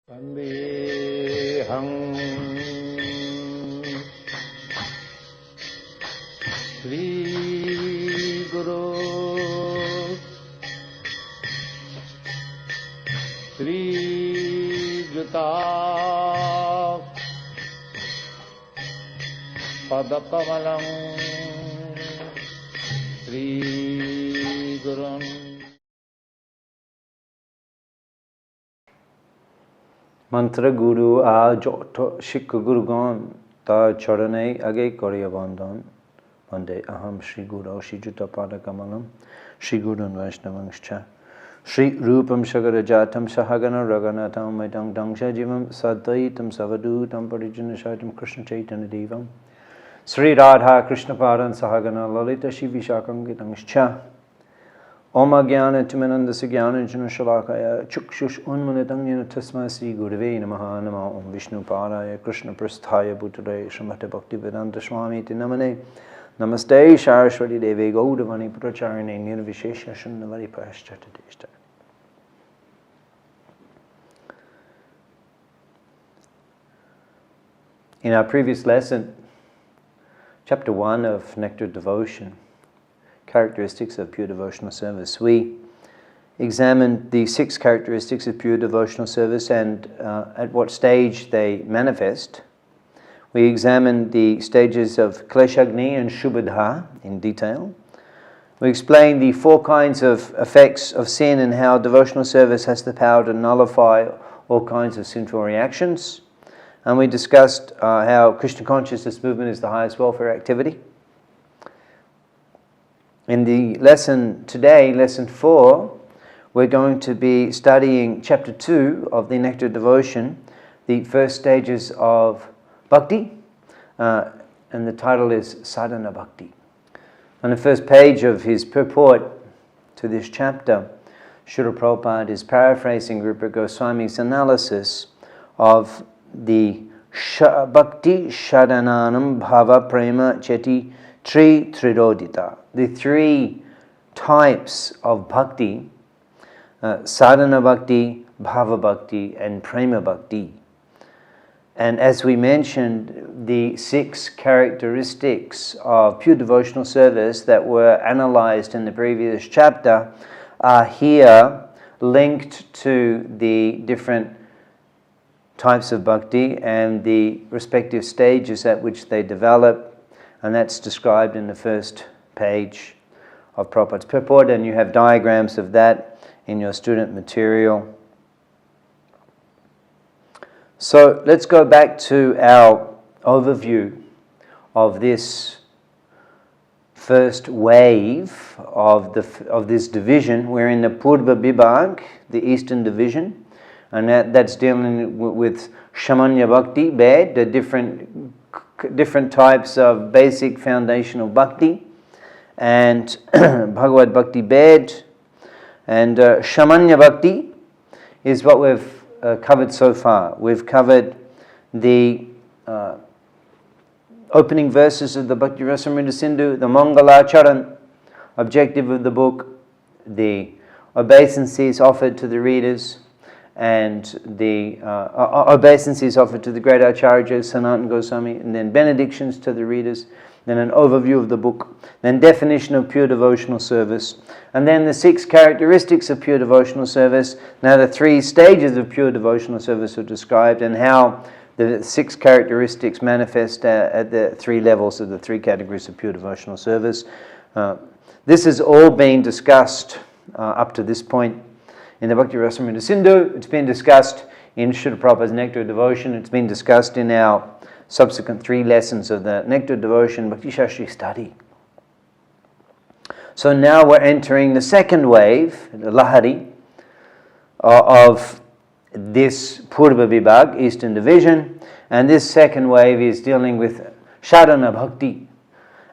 Vandeham Sri Guru Sri Juta Padakamalam Sri Gurun. Mantra Guru a joto Shikha Gurugan ta charane age Koriya Bandhan Bande Aham Shri Guru Shri Juta Pada Kamalam Shri Gurun Vaishnavangscha Shri Rupam Shagara Jatam Sahagana Raganatam Maitang Dangsha Jivam Sadaitam Savadutam Parijana Shaitam Krishna Chaitanya Devam Sri Radha Krishna Padan Sahagana Lalita Shivi Shakangitangscha Om Agyana Timanandasa Gyana Jana Shalakaya Chukshush Unmanitang Yana Tasma Sri Gurave Namaha Nama Om Vishnu Paraya Krishna Prasthaya Bhutare Srimati Bhakti Vedanta Swami Namane Namaste Saraswati Devi Gaudavani Pracharane Nirvishesha Shunnavari Paschatadeshta. In our previous lesson, chapter 1 of Nectar Devotion, Characteristics of Pure Devotional Service, we examined the 6 characteristics of pure devotional service and at what stage they manifest. We examined the stages of Kleshagni and Shubhadha in detail. We explained the 4 kinds of effects of sin and how devotional service has the power to nullify all kinds of sinful reactions. And we discussed how Krishna consciousness movement is the highest welfare activity. In the lesson today, lesson 4, we're going to be studying chapter 2 of the Nectar Devotion, the first stages of Bhakti, and the title is Sadhana Bhakti. On the first page of his purport to this chapter, Srila Prabhupada is paraphrasing Rupa Goswami's analysis of the Bhakti Shadananam Bhava Prema Cheti Tridodita, the 3 types of bhakti, sadhana bhakti, bhava bhakti, and prema bhakti. And as we mentioned, the 6 characteristics of pure devotional service that were analyzed in the previous chapter are here linked to the different types of bhakti and the respective stages at which they develop. And that's described in the first page of Prabhupada's purport, and you have diagrams of that in your student material. So let's go back to our overview of this first wave of this division. We're in the Purva Vibhag, the Eastern Division, and that's dealing with Shamanya Bhakti, Bed, the different types of basic foundational bhakti, and Bhagavad Bhakti Bed, and Shamanya Bhakti is what we've covered so far. We've covered the opening verses of the Bhakti Rasamrita Sindhu, the Mangalacharan, objective of the book, the obeisances offered to the readers, and the obeisances offered to the great Acharya Sanatana Goswami, and then benedictions to the readers, then an overview of the book, then definition of pure devotional service, and then the 6 characteristics of pure devotional service. Now the 3 stages of pure devotional service are described, and how the 6 characteristics manifest at the 3 levels of the 3 categories of pure devotional service. This has all been discussed up to this point in the Bhakti Rasamrita Sindhu. It's been discussed in Srila Prabhupada's Nectar Devotion. It's been discussed in our subsequent 3 lessons of the Nectar Devotion Bhakti Shastri study. So now we're entering the second wave, the Lahari, of this Purva Vibhag, Eastern Division, and this second wave is dealing with Sadhana Bhakti.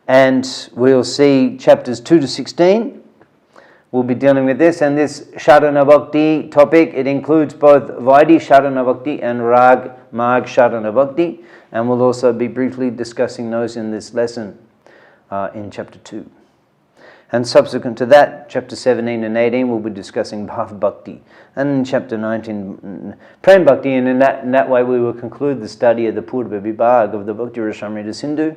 And we'll see chapters 2 to 16. We'll be dealing with this, and this Sadhana Bhakti topic, it includes both Vaidhi Sadhana Bhakti and Rag Marg Sadhana Bhakti, and we'll also be briefly discussing those in this lesson in chapter 2. And subsequent to that, chapter 17 and 18, we'll be discussing Bhav Bhakti. And in chapter 19, Prem Bhakti, and in that way we will conclude the study of the Purva Vibhag of the Bhakti Rasamrita Sindhu,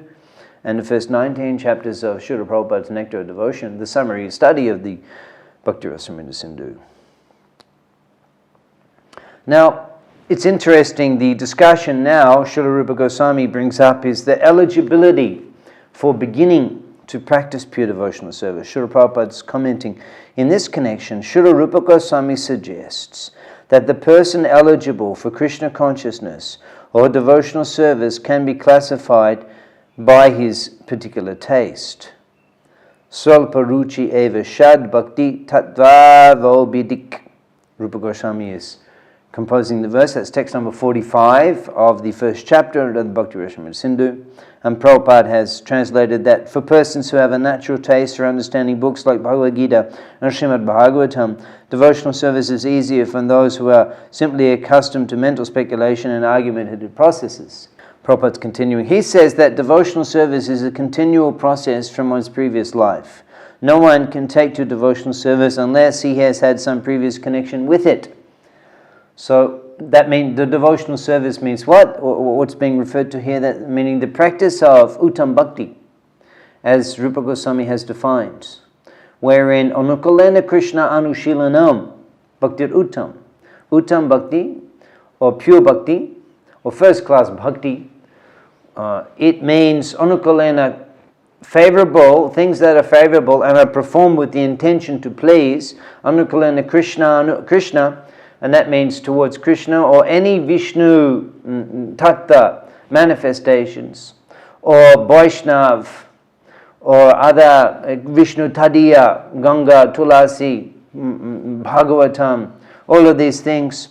and the first 19 chapters of Srila Prabhupada's Nectar of Devotion, the summary study of the Bhakti Rasamrita Sindhu. Now, it's interesting, the discussion now Srila Rupa Goswami brings up is the eligibility for beginning to practice pure devotional service. Srila Prabhupada is commenting, in this connection, Srila Rupa Goswami suggests that the person eligible for Krishna consciousness or devotional service can be classified by his particular taste. Swalpa ruchi eva shad bhakti tattva vobidik. Rupa Goswami is composing the verse. That's text number 45 of the first chapter of the Bhakti Rasamrita Sindhu. And Prabhupada has translated that for persons who have a natural taste for understanding books like Bhagavad Gita and Srimad Bhagavatam, devotional service is easier than those who are simply accustomed to mental speculation and argumentative processes. Prabhupada's continuing. He says that devotional service is a continual process from one's previous life. No one can take to devotional service unless he has had some previous connection with it. So that means the devotional service means what? What's being referred to here? That meaning the practice of Uttam Bhakti, as Rupa Goswami has defined, wherein Anukulena Krishna Anushilanam Bhaktir Uttam. Uttam Bhakti, or pure Bhakti, or first class Bhakti, it means Anukulena, favorable, things that are favorable and are performed with the intention to please, Anukulena Krishna, and that means towards Krishna or any Vishnu Tattva manifestations, or Vaishnav, or other Vishnu Tadiya, Ganga, Tulasi, Bhagavatam, all of these things.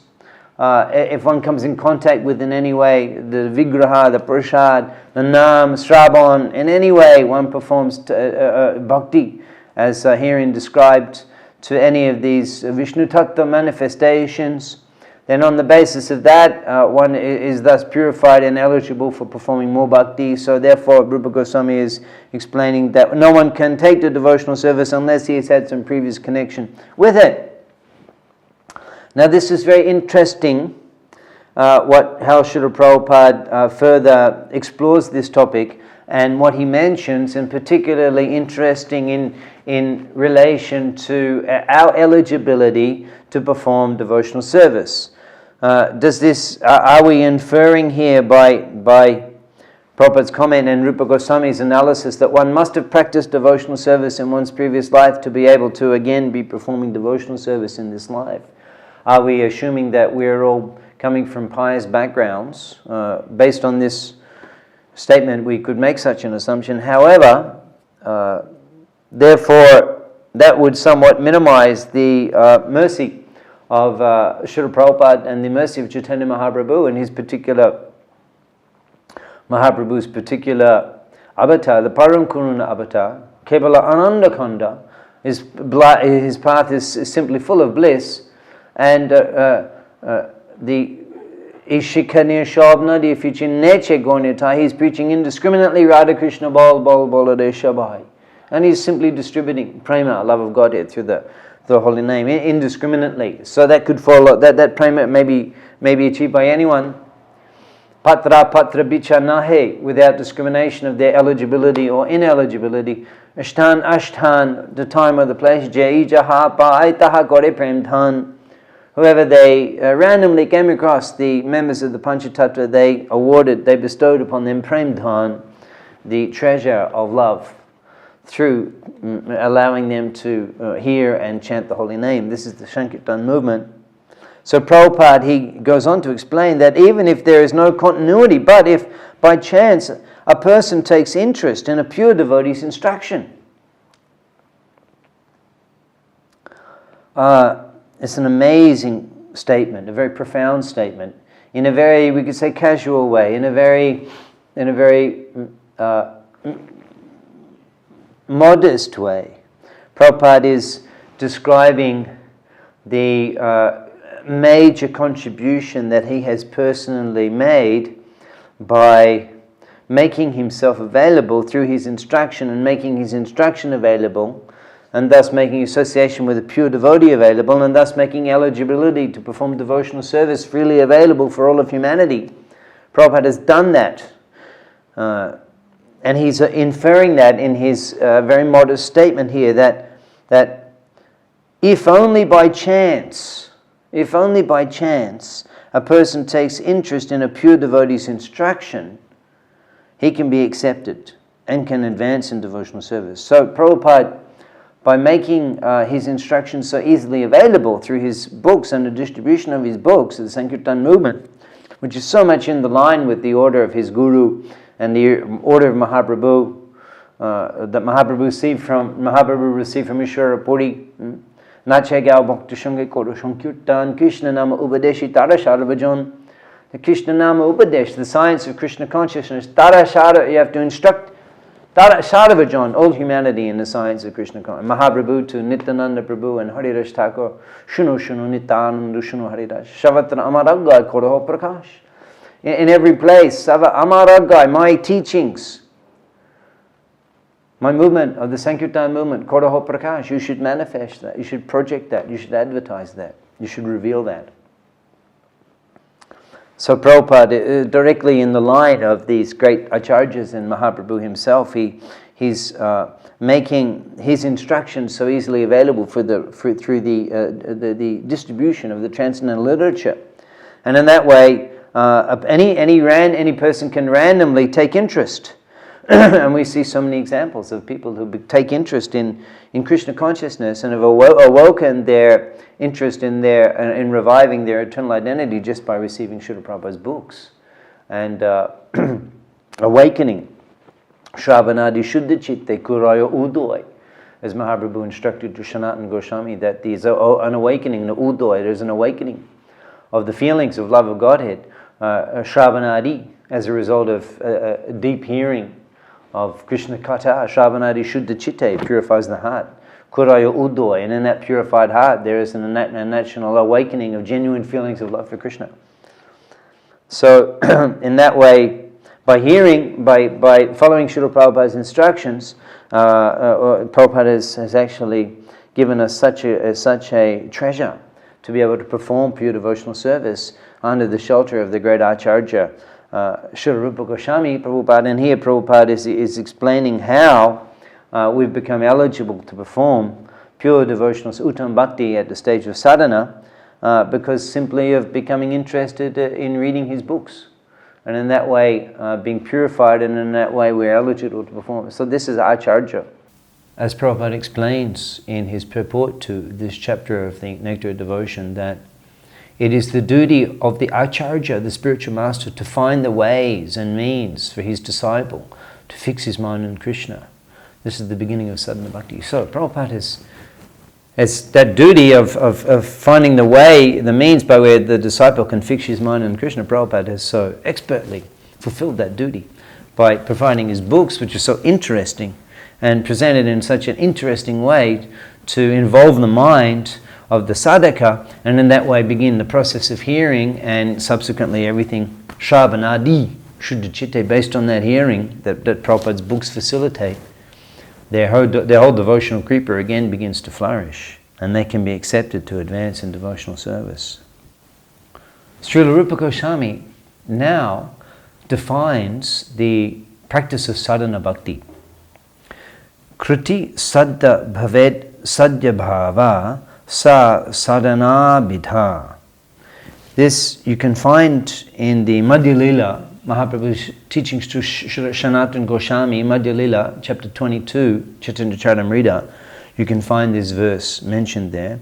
If one comes in contact with in any way the Vigraha, the Prasad, the Nam, Sravan, in any way one performs bhakti, as herein described, to any of these Vishnu Tattva manifestations, then on the basis of that, one is thus purified and eligible for performing more bhakti. So therefore, Rupa Goswami is explaining that no one can take the devotional service unless he has had some previous connection with it. Now this is very interesting, how Srila Prabhupada further explores this topic, and what he mentions, and particularly interesting in relation to our eligibility to perform devotional service. Are we inferring here by Prabhupada's comment and Rupa Goswami's analysis that one must have practiced devotional service in one's previous life to be able to again be performing devotional service in this life? Are we assuming that we're all coming from pious backgrounds? Based on this statement, we could make such an assumption. However, therefore, that would somewhat minimize the mercy of Srila Prabhupada and the mercy of Chaitanya Mahaprabhu and Mahaprabhu's particular avatar, the Param Karuna avatar, Kevala Ananda Khanda. His path is simply full of bliss, and the Ishikanir Shabnadi Fichin Neche Gornita, he's preaching indiscriminately Radha Krishna Bal Deshabai. And he's simply distributing prema, love of Godhead, through the holy name indiscriminately. So that could follow, that prema may be achieved by anyone. Patra bicha nahe, without discrimination of their eligibility or ineligibility. Ashtan, the time or the place. Jai jaha pa'aitaha kore prem dhan. Whoever they randomly came across, the members of the Panchatattva, they bestowed upon them prem dhan, the treasure of love, through allowing them to hear and chant the holy name. This is the Sankirtan movement. So Prabhupada, he goes on to explain that even if there is no continuity, but if by chance a person takes interest in a pure devotee's instruction, it's an amazing statement, a very profound statement, in a very, we could say, casual way, in a very modest way. Prabhupada is describing the major contribution that he has personally made by making himself available through his instruction and making his instruction available and thus making association with a pure devotee available, and thus making eligibility to perform devotional service freely available for all of humanity. Prabhupada has done that. And he's inferring that in his very modest statement here, that if only by chance a person takes interest in a pure devotee's instruction, he can be accepted and can advance in devotional service. So Prabhupada, by making his instructions so easily available through his books and the distribution of his books, the Sankirtan movement, which is so much in the line with the order of his guru and the order of Mahaprabhu, that Mahaprabhu received from Ishvara Puri, Nache Gao Bhakti Shange Koro Sankirtan, Krishna Nama Upadeshi Tara Sharavajan. The Krishna Nama Upadesh, the science of Krishna consciousness, Tara Shara, you have to instruct Tara Sharavajan, all humanity in the science of Krishna consciousness. Mahaprabhu to Nityananda Prabhu and Haridas Thakur, Shunu Shunu Nityananda Shunu Haridas, Shavatra Amaragai Koroho Prakash. In every place, Sava Amaragai, my teachings, my movement of the Sankirtan movement, Koroho Prakash, you should manifest that, you should project that, you should advertise that, you should reveal that. So Prabhupada, directly in the line of these great acharyas and Mahaprabhu himself, he's making his instructions so easily available through the distribution of the transcendental literature, and in that way, any person can randomly take interest. And we see so many examples of people who take interest in Krishna consciousness and have awoken their interest in reviving their eternal identity just by receiving Srila Prabhupada's books and awakening. Shravanadi Shuddha Chitte Kuraya Udoy, as Mahaprabhu instructed to Sanatana Goswami, that there's an awakening, the Udoy, there's an awakening of the feelings of love of Godhead, Shravanadi, as a result of deep hearing of Krishna Katha. Shravanadi Shuddha Chitte purifies the heart. Kuraya Udoy, and in that purified heart there is a natural awakening of genuine feelings of love for Krishna. So in that way, by following Srila Prabhupada's instructions, Prabhupada has actually given us such a treasure to be able to perform pure devotional service under the shelter of the great Acharya, Srila Rupa Goswami Prabhupada. And here Prabhupada is explaining how we've become eligible to perform pure devotional Uttam Bhakti at the stage of sadhana, because simply of becoming interested in reading his books. And in that way, being purified, and in that way we're eligible to perform. So this is Acharya. As Prabhupada explains in his purport to this chapter of the Nectar of Devotion, that it is the duty of the Acharya, the spiritual master, to find the ways and means for his disciple to fix his mind on Krishna. This is the beginning of Sadhana Bhakti. So Prabhupada has that duty of finding the way, the means by where the disciple can fix his mind on Krishna. Prabhupada has so expertly fulfilled that duty by providing his books, which are so interesting and presented in such an interesting way to involve the mind of the sadhaka, and in that way begin the process of hearing, and subsequently everything Shravanadi Shuddha Chitte, based on that hearing that Prabhupada's books facilitate, their whole devotional creeper again begins to flourish, and they can be accepted to advance in devotional service. Srila Rupa Goswami now defines the practice of sadhana bhakti. Kriti saddha bhaved sadhya bhava sa sadhana bidha. This you can find in the Madhya Lila, Mahaprabhu's teachings to Sanatana Goswami, Madhya Lila, chapter 22, Chaitanya Charitamrita. You can find this verse mentioned there.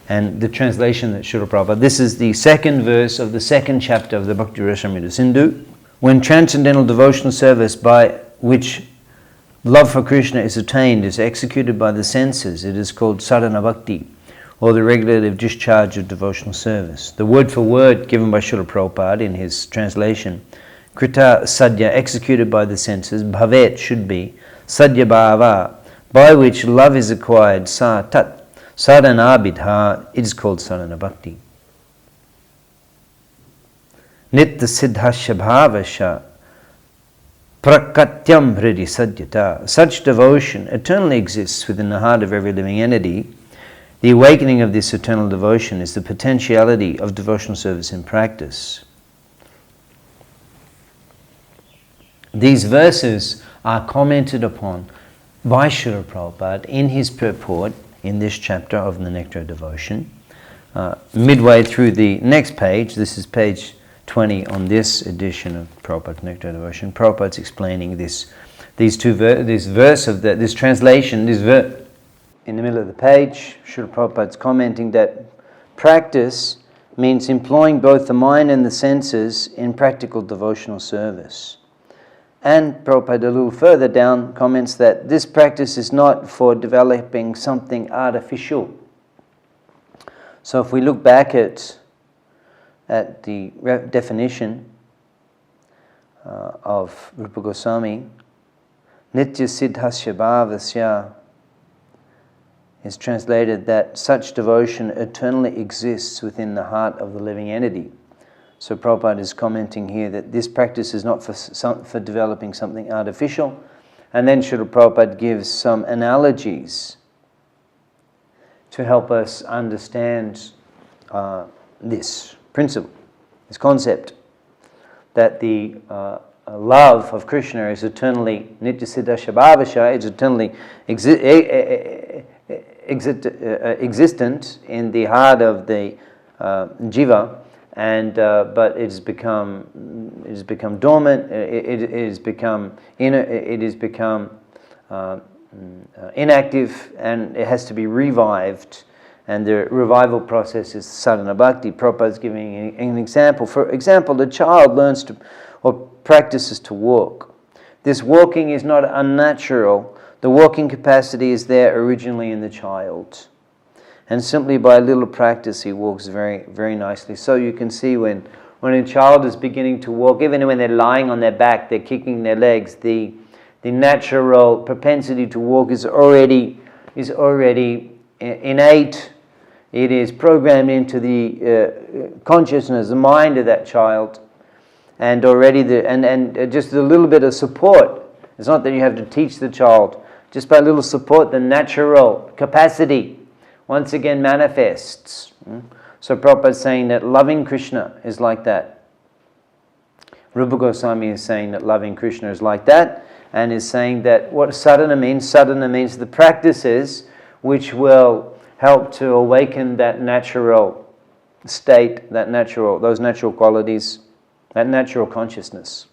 And the translation that Srila Prabhupada, this is the second verse of the second chapter of the Bhakti Rasamrita Sindhu. When transcendental devotional service by which love for Krishna is attained is executed by the senses, it is called sadhana bhakti, or the regulative discharge of devotional service. The word for word given by Srila Prabhupada in his translation, Krita sadhya, executed by the senses, bhavet, should be, sadhya bhava, by which love is acquired, sa tat, sadhana bidha, it is called sadhana bhakti. Nitya siddhasya bhavasya, Prakatyam hridi sadyata. Such devotion eternally exists within the heart of every living entity. The awakening of this eternal devotion is the potentiality of devotional service in practice. These verses are commented upon by Srila Prabhupada in his purport in this chapter of the Nectar of Devotion. Midway through the next page, this is page 20 on this edition of Prabhupada's Nectar of Devotion, Prabhupada's explaining this translation. In the middle of the page, Srila Prabhupada's commenting that practice means employing both the mind and the senses in practical devotional service. And Prabhupada a little further down comments that this practice is not for developing something artificial. So if we look back at the definition of Rupa Goswami, Nitya Siddhasya Bhavasya is translated that such devotion eternally exists within the heart of the living entity. So Prabhupada is commenting here that this practice is not for developing something artificial. And then Srila Prabhupada gives some analogies to help us understand this principle, this concept, that the love of Krishna is eternally Nitya Siddhasya Bhavasya, is eternally existent in the heart of the jiva, and but it has become dormant. It has become inactive, and it has to be revived. And the revival process is sadhana bhakti. Prabhupada is giving an example. For example, the child learns to or practices to walk. This walking is not unnatural. The walking capacity is there originally in the child. And simply by a little practice, he walks very, very nicely. So you can see when a child is beginning to walk, even when they're lying on their back, they're kicking their legs, the natural propensity to walk is already innate. It is programmed into the consciousness, the mind of that child, and already and just a little bit of support. It's not that you have to teach the child. Just by a little support, the natural capacity once again manifests. So Prabhupada is saying that loving Krishna is like that. Rupa Goswami is saying that loving Krishna is like that, and is saying that what sadhana means the practices which will help to awaken that natural state, those natural qualities, that natural consciousness.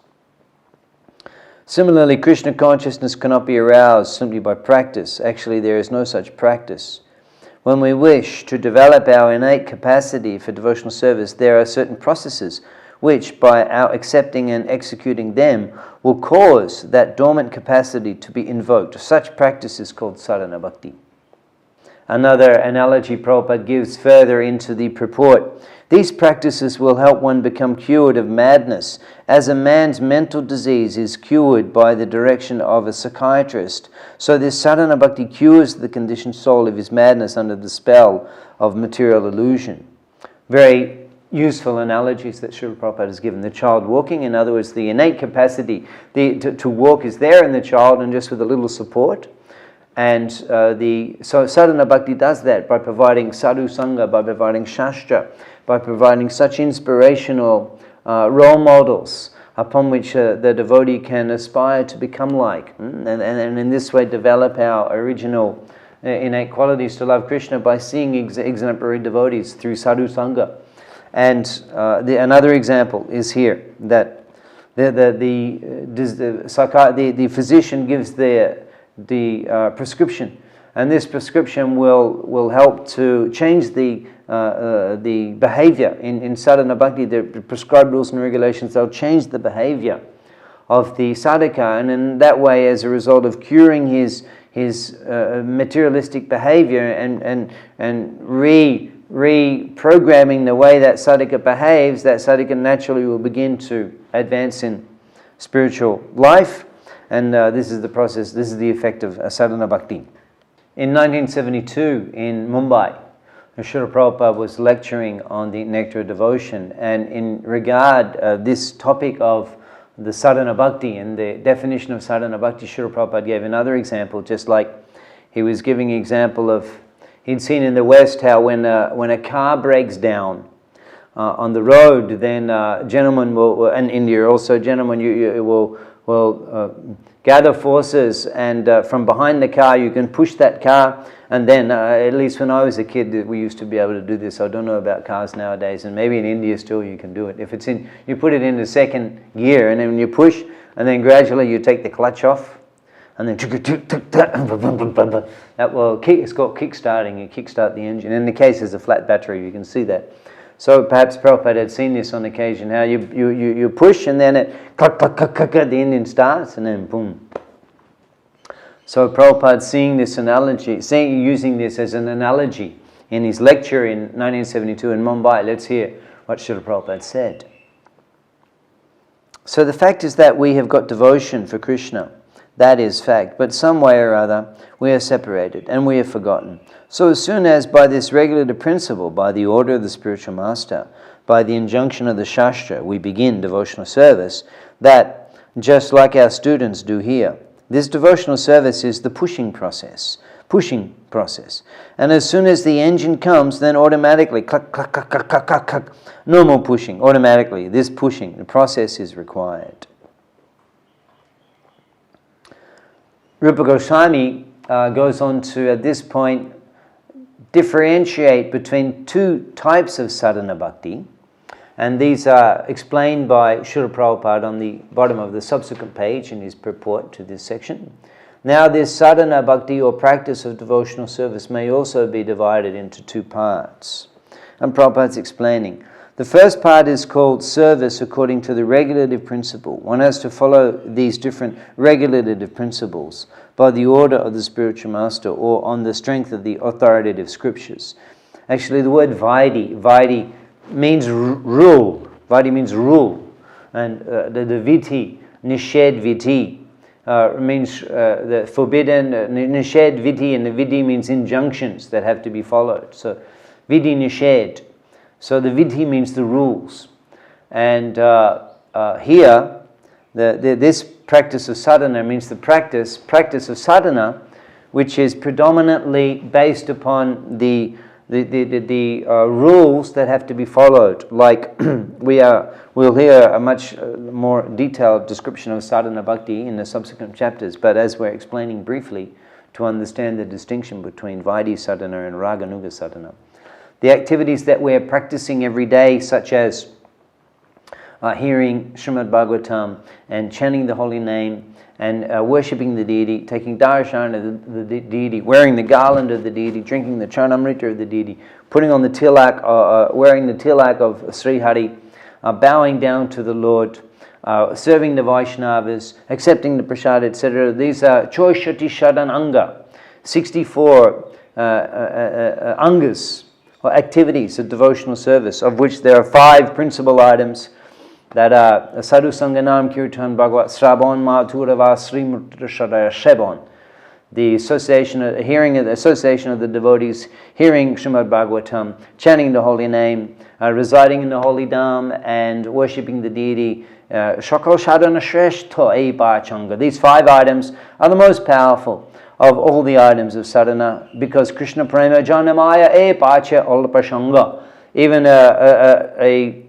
Similarly, Krishna consciousness cannot be aroused simply by practice. Actually, there is no such practice. When we wish to develop our innate capacity for devotional service, there are certain processes which, by our accepting and executing them, will cause that dormant capacity to be invoked. Such practice is called sadhana bhakti. Another analogy Prabhupada gives further into the purport. These practices will help one become cured of madness, as a man's mental disease is cured by the direction of a psychiatrist. So this sadhana bhakti cures the conditioned soul of his madness under the spell of material illusion. Very useful analogies that Srila Prabhupada has given. The child walking, in other words, the innate capacity to walk is there in the child, and just with a little support. And so sadhana bhakti does that by providing sadhu sangha, by providing shastra, by providing such inspirational role models upon which the devotee can aspire to become like, and in this way develop our original innate qualities to love Krishna by seeing exemplary devotees through sadhu sangha. And another example is here that the physician gives the prescription, and this prescription will help to change the behavior in sadhana bhakti. The prescribed rules and regulations, they'll change the behavior of the sadhaka, and in that way, as a result of curing his materialistic behavior and reprogramming the way that sadhaka behaves, that sadhaka naturally will begin to advance in spiritual life. And this is the process, this is the effect of sadhana bhakti. In 1972 in Mumbai, Srila Prabhupada was lecturing on the Nectar of Devotion, and in regard this topic of the Sadhana Bhakti and the definition of Sadhana Bhakti, Srila Prabhupada gave another example, just like he was giving an example of, he'd seen in the West how when a car breaks down on the road, then gentlemen will, and India also, gentlemen you will gather forces, and from behind the car you can push that car, and then, at least when I was a kid, we used to be able to do this. I don't know about cars nowadays, and maybe in India still you can do it. If it's in, you put it into second gear, and then when you push, and then gradually you take the clutch off, and then that will kick. It's called kick-starting. You kick-start the engine. In the case there's a flat battery, you can see that. So perhaps Prabhupada had seen this on occasion, how you push, and then it cluck, cluck, cluck, cluck, the engine starts, and then boom. So Prabhupada seeing this analogy, using this as an analogy in his lecture in 1972 in Mumbai. Let's hear what Srila Prabhupada said. So the fact is that we have got devotion for Krishna. That is fact. But some way or other, we are separated and we are forgotten. So as soon as by this regulative principle, by the order of the spiritual master, by the injunction of the Shastra, we begin devotional service, that just like our students do here, this devotional service is the pushing process. And as soon as the engine comes, then automatically, cluck, cluck, cluck, cluck, cluck, cluck, cluck, no more pushing. Automatically, this pushing, the process is required. Rupa Goswami goes on to, at this point, differentiate between two types of sadhana bhakti, and these are explained by Srila Prabhupada on the bottom of the subsequent page in his purport to this section. Now this sadhana bhakti or practice of devotional service may also be divided into two parts. And Prabhupada's explaining. The first part is called service according to the regulative principle. One has to follow these different regulative principles by the order of the spiritual master or on the strength of the authoritative scriptures. Actually, the word vaidhi means rule. Vaidhi means rule. And the viti, nishad viti, means the forbidden, nishad viti, and the vidhi means injunctions that have to be followed. So, vidhi nishad. So the vidhi means the rules. And here, this practice of sadhana means the practice of sadhana, which is predominantly based upon the rules that have to be followed. Like we'll hear a much more detailed description of sadhana bhakti in the subsequent chapters, but as we're explaining briefly to understand the distinction between vaidhi sadhana and raganuga sadhana. The activities that we're practicing every day, such as hearing Srimad Bhagavatam and chanting the holy name and worshipping the deity, taking darshan of the deity, wearing the garland of the deity, drinking the charnamrita of the deity, putting on the tilak, wearing the tilak of Sri Hari, bowing down to the Lord, serving the Vaishnavas, accepting the prasad, etc. These are Choishati Shadan Anga, 64 angas, or activities of devotional service, of which there are 5 principal items that are Sadhu Sanganam Kirtan Bhagavat Sraban Madhurava Srimurti Shadaya Shebon, the association of the devotees, hearing Srimad Bhagavatam, chanting the holy name, residing in the holy dham, and worshipping the deity. Shakal Shadana Shreshto E Bachanga. These 5 items are the most powerful of all the items of sadhana, because Krishna Prema Janamaya E Pacha Alpashanga. Even a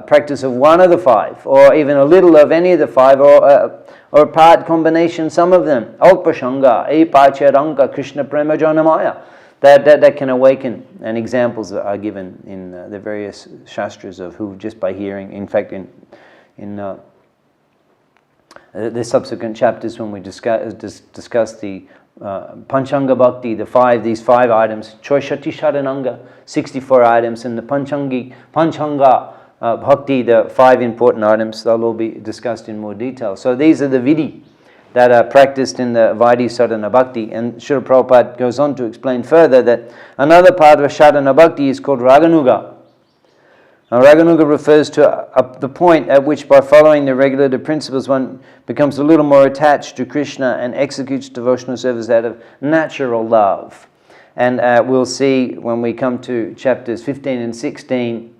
practice of one of the 5, or even a little of any of the 5, or part combination, some of them, Alpashanga, E Pacha Ranga, Krishna Prema Janamaya, that can awaken. And examples are given in the various shastras of who just by hearing. In fact, in the subsequent chapters when we discuss the Panchanga Bhakti, these 5 items, Choishati Sharananga, 64 items, and the Panchanga Bhakti, the 5 important items, they'll all be discussed in more detail. So these are the vidhi that are practiced in the Vaidhi Sadhana Bhakti. And Srila Prabhupada goes on to explain further that another part of Sadhana Bhakti is called Raganuga. Now, Raganuga refers to the point at which, by following the regulative principles, one becomes a little more attached to Krishna and executes devotional service out of natural love. And we'll see when we come to chapters 15 and 16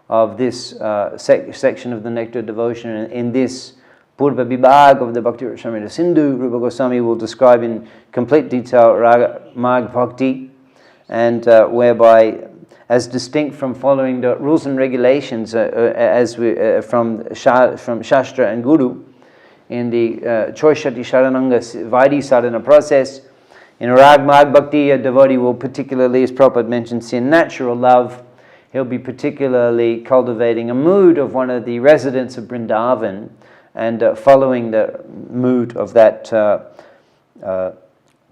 of this section of the Nectar Devotion. In this Purva Vibhag of the Bhakti Rasamrita Sindhu. Rupa Goswami will describe in complete detail Raga Mag Bhakti, and whereby, as distinct from following the rules and regulations from Shastra and Guru, in the Choishati Sharananga Vaidhi Sadhana process, in Rag Mag Bhakti, a devotee will particularly, as Prabhupada mentioned, see natural love. He'll be particularly cultivating a mood of one of the residents of Vrindavan, and following the mood of that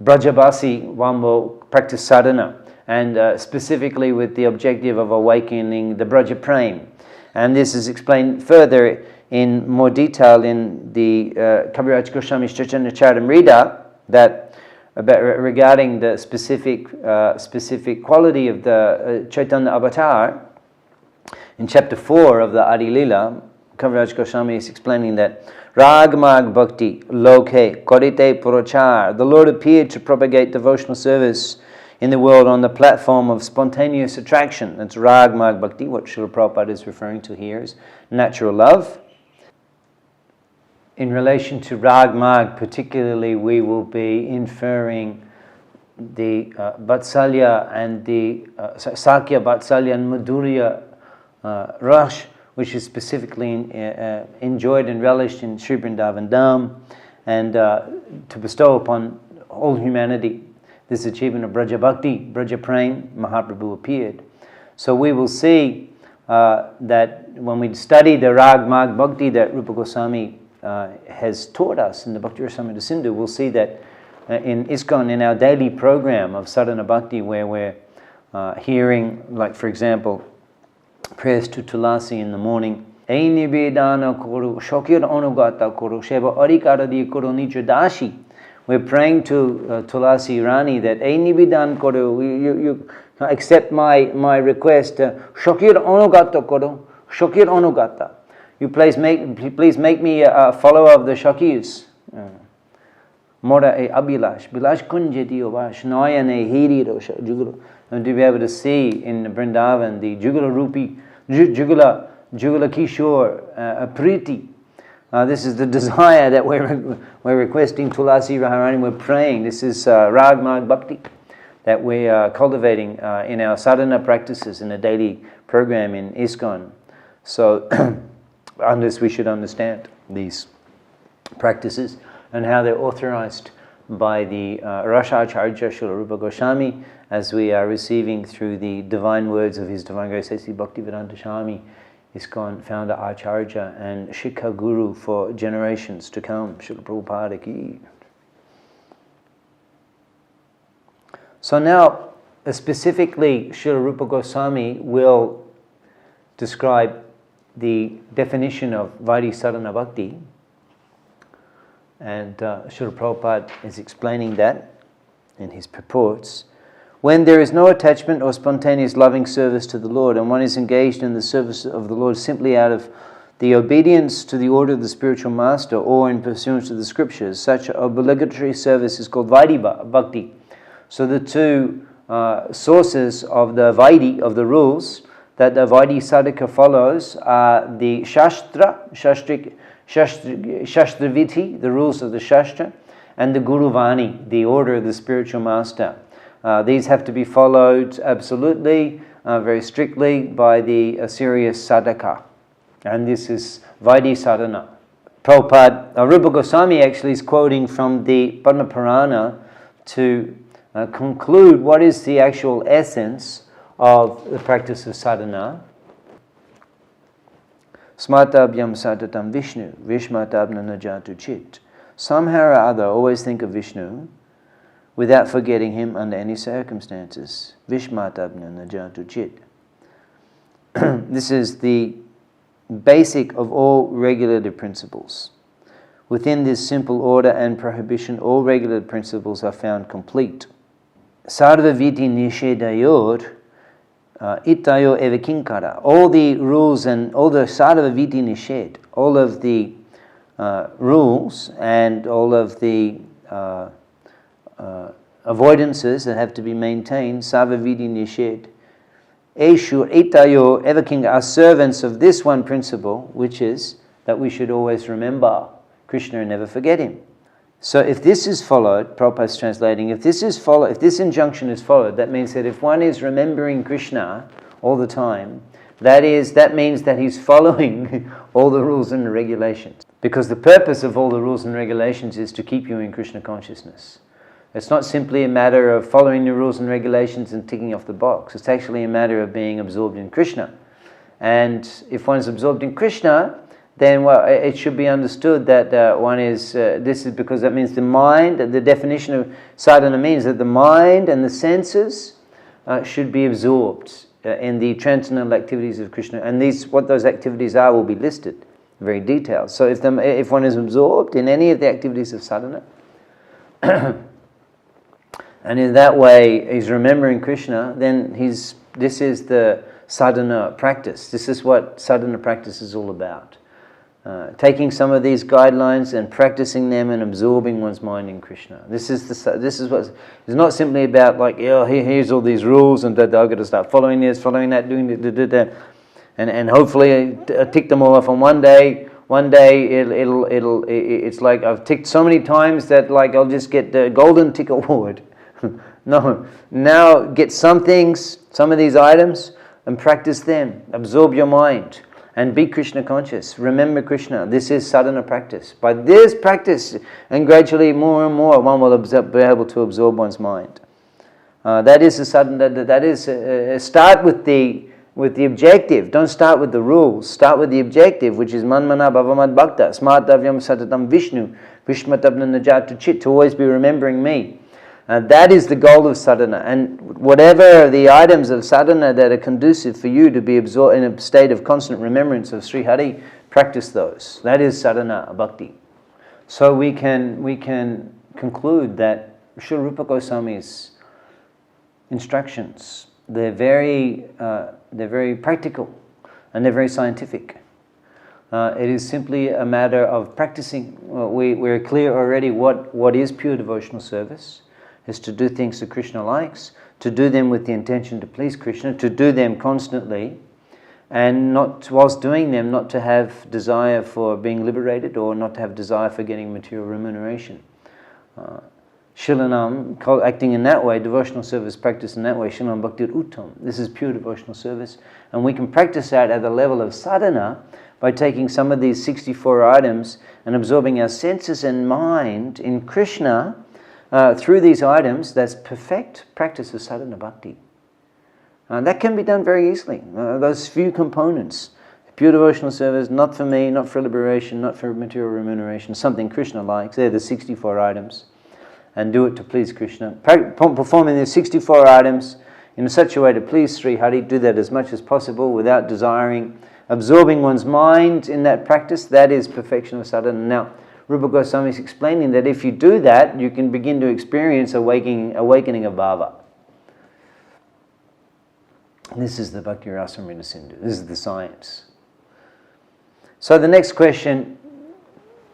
Brajabasi, one will practice sadhana, and specifically with the objective of awakening the Braja Prem. And this is explained further in more detail in the Kaviraj Goswami's Chaitanya Charitamrita, that regarding the specific quality of the Chaitanya Avatar. In chapter 4 of the Adi Lila, Kaviraj Goswami is explaining that Rag Mag Bhakti Loke Korite Purachar, the Lord appeared to propagate devotional service in the world on the platform of spontaneous attraction. That's Rag Mag Bhakti. What Srila Prabhupada is referring to here is natural love. In relation to Rag Mag, particularly, we will be inferring the Vatsalya and the Sakya, Vatsalya and Madhurya Rash, which is specifically enjoyed and relished in Sri Vrindavan Dham, and to bestow upon all humanity this achievement of Braja Bhakti, Braja Prem, Mahaprabhu appeared. So we will see that when we study the Rag Mag Bhakti that Rupa Goswami has taught us in the Bhakti Rasamrita Sindhu, we'll see that in ISKCON, in our daily program of Sadhana Bhakti, where we're hearing, like for example, prayers to Tulasi in the morning. Ei nivedana kuru, shokir anugata kuru, sheva arikaradi kuru nichadashi. We're praying to Tulasi Rani that Ei nivedan kuru, you accept my request. Shokir anugata kuru, shokir anugata. You please make me a follower of the Shakis. Mora e Abhilash, Bilash kunjeti ovash, noyane hiri rosha, jugula. And to be able to see in Vrindavan the Jugula Rupi, Jugula Kishore, Priti. This is the desire that we're requesting Tulasi Radharani, we're praying. This is Rag Mag Bhakti that we are cultivating in our sadhana practices in a daily program in ISKCON. So, unless we should understand these practices and how they're authorized by the Rasha Acharya Srila Rupa Goswami, as we are receiving through the divine words of His Divine Grace A.C. Bhaktivedanta Swami, ISKCON founder Acharya and Shikha Guru for generations to come. Srila Prabhupada ki. So now, specifically, Srila Rupa Goswami will describe the definition of Vaidhi Sadhana Bhakti, and Srila Prabhupada is explaining that in his purports. When there is no attachment or spontaneous loving service to the Lord, and one is engaged in the service of the Lord simply out of the obedience to the order of the spiritual master or in pursuance of the scriptures, such obligatory service is called Vaidhi Bhakti. So the two sources of the Vaidhi, of the rules, that the Vaidhi sadhaka follows are the Shastraviti, the rules of the Shastra, and the Guru Vani, the order of the spiritual master. These have to be followed absolutely, very strictly by the serious sadhaka. And this is Vaidhi sadhana. Prabhupada, Rupa Goswami actually is quoting from the Padma Purana to conclude what is the actual essence of the practice of sadhana. Smartabhyam satatam Vishnu, Vishmatabna najatu chit. Somehow or other, always think of Vishnu without forgetting him under any circumstances. Vishmatabna najatu chit. This is the basic of all regulative principles. Within this simple order and prohibition, all regulative principles are found complete. Sarva viti nishedayor itayo evakinkara. All the rules and all the sarva viti nished, all of the rules and all of the avoidances that have to be maintained, sarva viti nished, Eshur itayo evakinkara, are servants of this one principle, which is that we should always remember Krishna and never forget him. So if this is followed, Prabhupada's translating, if this injunction is followed, that means that if one is remembering Krishna all the time, that means that he's following all the rules and regulations. Because the purpose of all the rules and regulations is to keep you in Krishna consciousness. It's not simply a matter of following the rules and regulations and ticking off the box. It's actually a matter of being absorbed in Krishna. And if one is absorbed in Krishna, then it should be understood that one is, this is because that means the mind, the definition of sadhana means that the mind and the senses should be absorbed in the transcendental activities of Krishna. And what those activities are will be listed very detailed. So if one is absorbed in any of the activities of sadhana, and in that way he's remembering Krishna, then this is the sadhana practice. This is what sadhana practice is all about. Taking some of these guidelines and practicing them and absorbing one's mind in Krishna. This is what it's not simply about like, here's all these rules and I've got to start following this, following that, doing that, and hopefully I tick them all off on one day. One day it's like I've ticked so many times that like I'll just get the golden tick award. No, now get some things, some of these items, and practice them. Absorb your mind. And be Krishna conscious. Remember Krishna. This is sadhana practice. By this practice, and gradually more and more, one will be able to absorb one's mind. That is a sadhana. That is start with the objective. Don't start with the rules. Start with the objective, which is manmana bhavamad bhakta smartavyam satatam Vishnu vishmatabna najatu chit, to always be remembering me. That is the goal of sadhana, and whatever the items of sadhana that are conducive for you to be absorbed in a state of constant remembrance of Sri Hari, practice those. That is sadhana bhakti. So we can conclude that Srila Rupa Goswami's instructions, they're very practical and they're very scientific. It is simply a matter of practicing. We're clear already what is pure devotional service. Is to do things that Krishna likes, to do them with the intention to please Krishna, to do them constantly, and not, whilst doing them, not to have desire for being liberated or not to have desire for getting material remuneration. Shilanam, acting in that way, devotional service practice in that way, Shilanam Bhaktir Uttam. This is pure devotional service, and we can practice that at the level of sadhana by taking some of these 64 items and absorbing our senses and mind in Krishna. Through these items, that's perfect practice of sadhana bhakti. That can be done very easily. Those few components, pure devotional service, not for me, not for liberation, not for material remuneration, something Krishna likes. They're the 64 items. And do it to please Krishna. Performing these 64 items in such a way to please Sri Hari, do that as much as possible without desiring. Absorbing one's mind in that practice, that is perfection of sadhana. Now, Rupa Goswami is explaining that if you do that, you can begin to experience awakening of bhava. This is the Bhakti Rasamrita Sindhu. This is the science. So the next question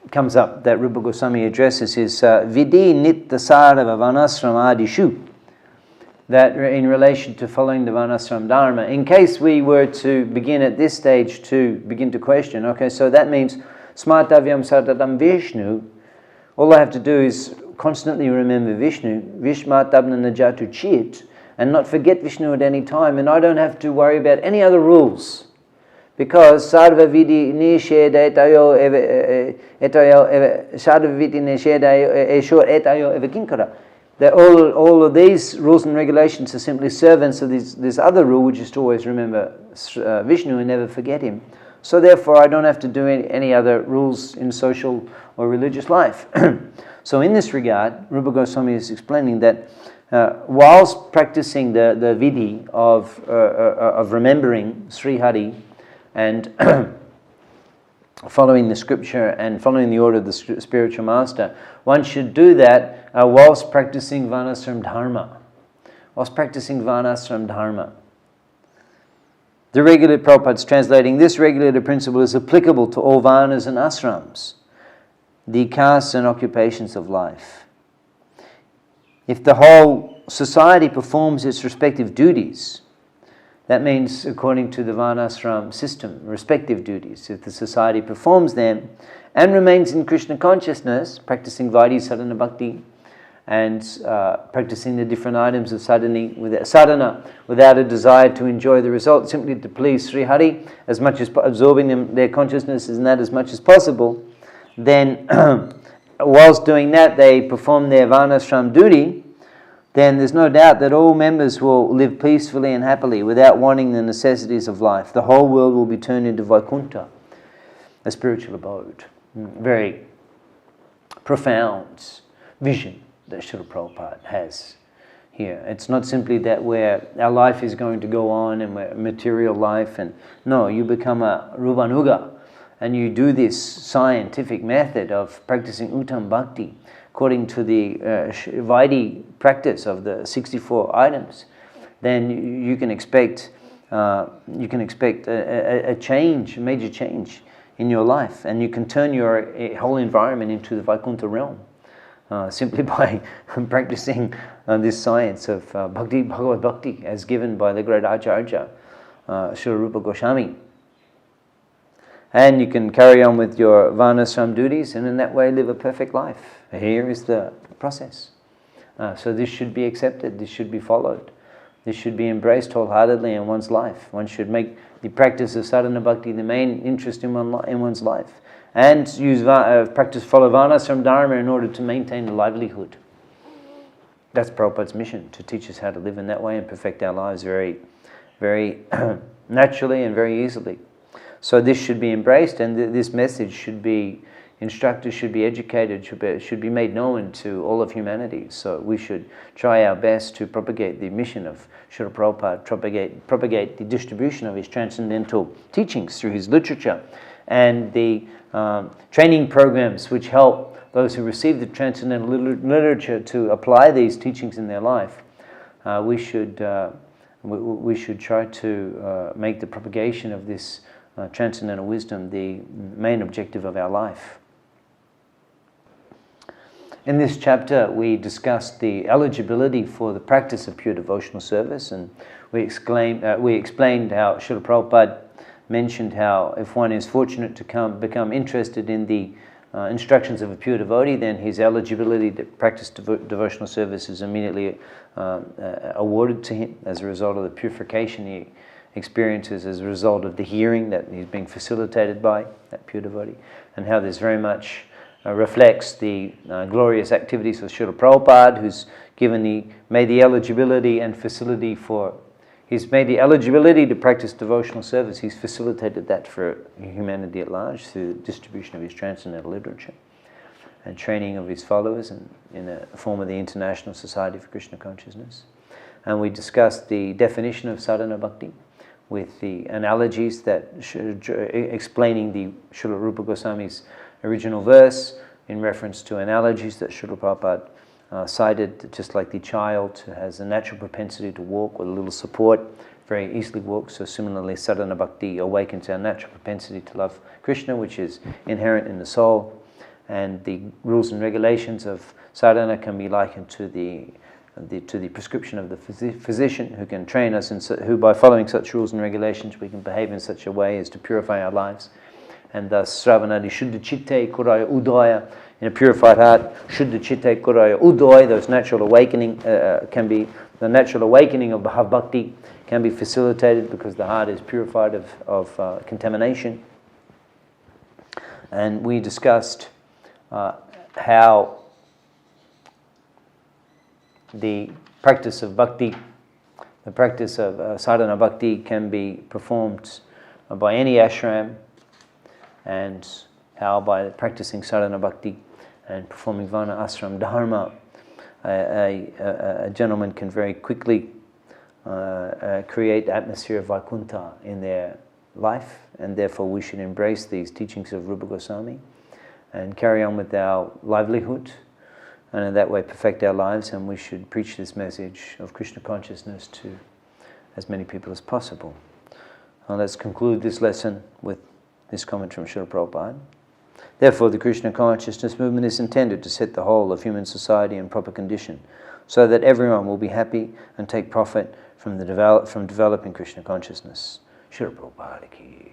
comes up that Rupa Goswami addresses is Vidi Nitta Sarava Vanasramadishu, that in relation to following the Vanasram Dharma. In case we were to begin at this stage to begin to question, okay, so that means Smartavyam Satatam Vishnu, all I have to do is constantly remember Vishnu, Vishmatabna Najatu Chit, and not forget Vishnu at any time, and I don't have to worry about any other rules. Because Sarva Vidi Nisheda Sarva Vidi Nisheda Esho Etayo Evakinkara. That all of these rules and regulations are simply servants of this other rule, which is to always remember Vishnu and never forget him. So therefore, I don't have to do any other rules in social or religious life. So in this regard, Rupa Goswami is explaining that whilst practicing the vidhi of remembering Sri Hari and following the scripture and following the order of the spiritual master, one should do that whilst practicing Varnasram Dharma. Whilst practicing Varnasram Dharma. The regulated, Prabhupada's translating, this regulated principle is applicable to all varnas and asrams, the castes and occupations of life. If the whole society performs its respective duties, that means according to the varnasram system, respective duties, if the society performs them and remains in Krishna consciousness, practicing Vaidhi Sadhana Bhakti, and practicing the different items of sadhana without a desire to enjoy the result, simply to please Sri Hari, as much as absorbing their consciousness in that as much as possible, then whilst doing that they perform their varnashram duty, then there's no doubt that all members will live peacefully and happily without wanting the necessities of life. The whole world will be turned into Vaikuntha, a spiritual abode. Very profound vision that Srila Prabhupada has here. It's not simply that our life is going to go on and we're material life, and no, you become a Rubanuga and you do this scientific method of practicing Uttam Bhakti according to the Vaidhi practice of the 64 items. Then you can expect a change, a major change in your life, and you can turn your whole environment into the Vaikuntha realm. Simply by practicing this science of Bhakti, Bhagavad Bhakti, as given by the great Acharya, Srila Rupa Goswami. And you can carry on with your varnashram duties, and in that way live a perfect life. Here is the process. So this should be accepted, this should be followed, this should be embraced wholeheartedly in one's life. One should make the practice of sadhana bhakti the main interest in one's life, and follow varnashram dharma in order to maintain a livelihood. That's Prabhupada's mission, to teach us how to live in that way and perfect our lives very, very naturally and very easily. So this should be embraced, and this message should be instructed, should be educated, should be made known to all of humanity. So we should try our best to propagate the mission of Srila Prabhupada, propagate the distribution of his transcendental teachings through his literature, and the training programs which help those who receive the transcendental literature to apply these teachings in their life. We should try to make the propagation of this transcendental wisdom the main objective of our life. In this chapter we discussed the eligibility for the practice of pure devotional service, and we explained how Srila Prabhupada mentioned how if one is fortunate to become interested in the instructions of a pure devotee, then his eligibility to practice devotional service is immediately awarded to him as a result of the purification he experiences as a result of the hearing that he's being facilitated by that pure devotee, and how this very much reflects the glorious activities of Srila Prabhupada, who's made the eligibility and facility for. He's made the eligibility to practice devotional service. He's facilitated that for humanity at large through the distribution of his transcendental literature and training of his followers in a form of the International Society for Krishna Consciousness. And we discussed the definition of sadhana bhakti with the analogies that explaining the Srila Rupa Goswami's original verse in reference to analogies that Srila Prabhupada cited, just like the child who has a natural propensity to walk with a little support, very easily walks. So similarly, sadhana bhakti awakens our natural propensity to love Krishna, which is inherent in the soul. And the rules and regulations of sadhana can be likened to the prescription of the physician, who can train us, who by following such rules and regulations we can behave in such a way as to purify our lives. And thus, Sravanadi Shuddha Chitte Kuraya Udaya, in a purified heart, Shuddha Chitte Kuraya Udaya, those natural awakening the natural awakening of Bhav Bhakti can be facilitated because the heart is purified of contamination. And we discussed how the practice of bhakti, the practice of sadhana bhakti can be performed by any ashram, and how by practicing sadhana bhakti and performing varna ashram dharma, a gentleman can very quickly create the atmosphere of Vaikuntha in their life, and therefore we should embrace these teachings of Rupa Goswami and carry on with our livelihood, and in that way perfect our lives, and we should preach this message of Krishna consciousness to as many people as possible. Now let's conclude this lesson with this comment from Srila Prabhupada. Therefore, the Krishna consciousness movement is intended to set the whole of human society in proper condition, so that everyone will be happy and take profit from developing Krishna consciousness. Srila Prabhupada ki